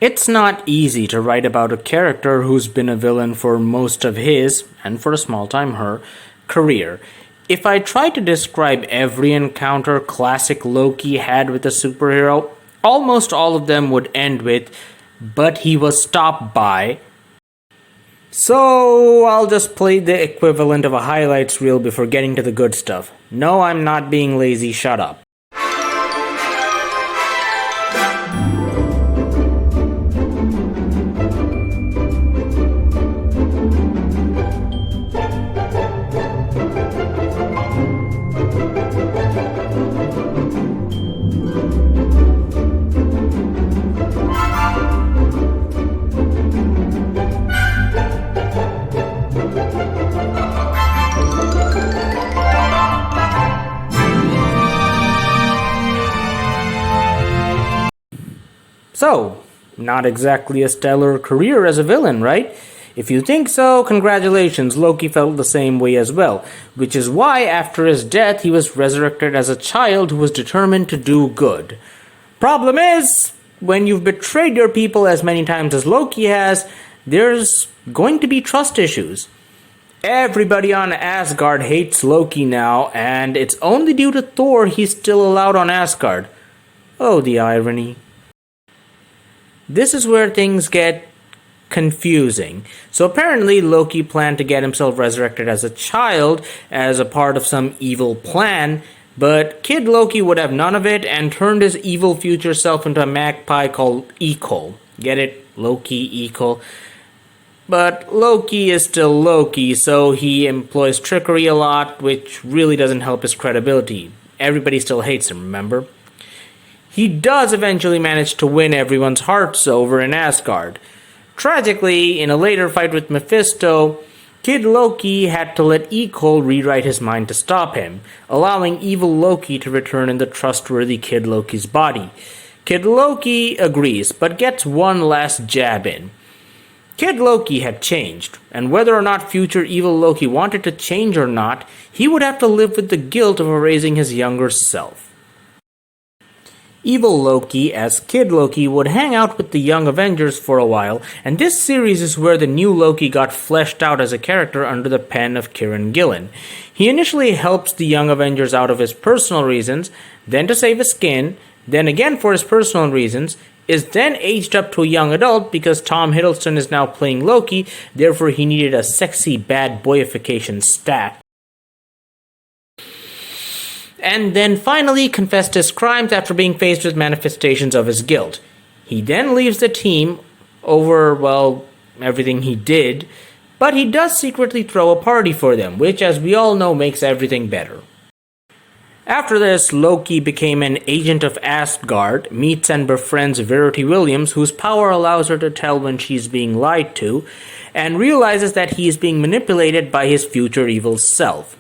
It's not easy to write about a character who's been a villain for most of his, and for a small time her, career. If I tried to describe every encounter classic Loki had with a superhero, almost all of them would end with, but he was stopped by. So I'll just play the equivalent of a highlights reel before getting to the good stuff. No, I'm not being lazy, shut up. So, not exactly a stellar career as a villain, right? If you think so, congratulations, Loki felt the same way as well, which is why after his death he was resurrected as a child who was determined to do good. Problem is, when you've betrayed your people as many times as Loki has, there's going to be trust issues. Everybody on Asgard hates Loki now, and it's only due to Thor he's still allowed on Asgard. Oh, the irony. This is where things get confusing. So apparently Loki planned to get himself resurrected as a child as a part of some evil plan, but Kid Loki would have none of it and turned his evil future self into a magpie called Equal. Get it? Loki, Equal. But Loki is still Loki, so he employs trickery a lot, which really doesn't help his credibility. Everybody still hates him, remember? He does eventually manage to win everyone's hearts over in Asgard. Tragically, in a later fight with Mephisto, Kid Loki had to let Equal rewrite his mind to stop him, allowing evil Loki to return in the trustworthy Kid Loki's body. Kid Loki agrees, but gets one last jab in. Kid Loki had changed, and whether or not future evil Loki wanted to change or not, he would have to live with the guilt of erasing his younger self. Evil Loki, as Kid Loki, would hang out with the Young Avengers for a while, and this series is where the new Loki got fleshed out as a character under the pen of Kieran Gillen. He initially helps the Young Avengers out of his personal reasons, then to save his skin, then again for his personal reasons, is then aged up to a young adult because Tom Hiddleston is now playing Loki, therefore he needed a sexy bad boyification stat. And then finally confessed his crimes after being faced with manifestations of his guilt. He then leaves the team over, well, everything he did, but he does secretly throw a party for them, which, as we all know, makes everything better. After this, Loki became an agent of Asgard, meets and befriends Verity Williams, whose power allows her to tell when she's being lied to, and realizes that he is being manipulated by his future evil self.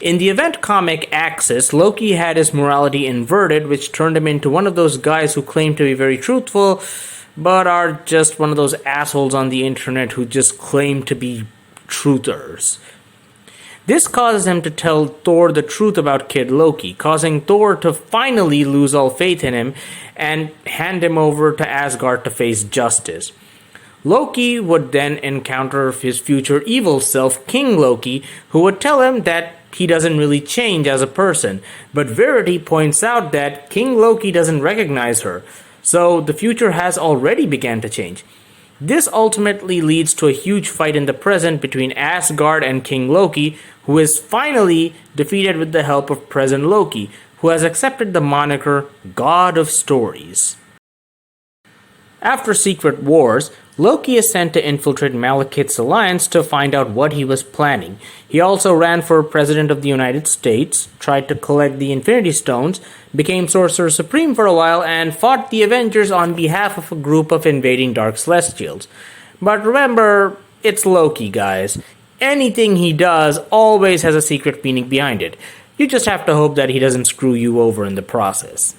In the event comic Axis, Loki had his morality inverted, which turned him into one of those guys who claim to be very truthful, but are just one of those assholes on the internet who just claim to be truthers. This causes him to tell Thor the truth about Kid Loki, causing Thor to finally lose all faith in him and hand him over to Asgard to face justice. Loki would then encounter his future evil self, King Loki, who would tell him that he doesn't really change as a person, but Verity points out that King Loki doesn't recognize her, so the future has already begun to change. This ultimately leads to a huge fight in the present between Asgard and King Loki, who is finally defeated with the help of present Loki, who has accepted the moniker God of Stories. After Secret Wars, Loki is sent to infiltrate Malekith's alliance to find out what he was planning. He also ran for President of the United States, tried to collect the Infinity Stones, became Sorcerer Supreme for a while, and fought the Avengers on behalf of a group of invading Dark Celestials. But remember, it's Loki, guys. Anything he does always has a secret meaning behind it. You just have to hope that he doesn't screw you over in the process.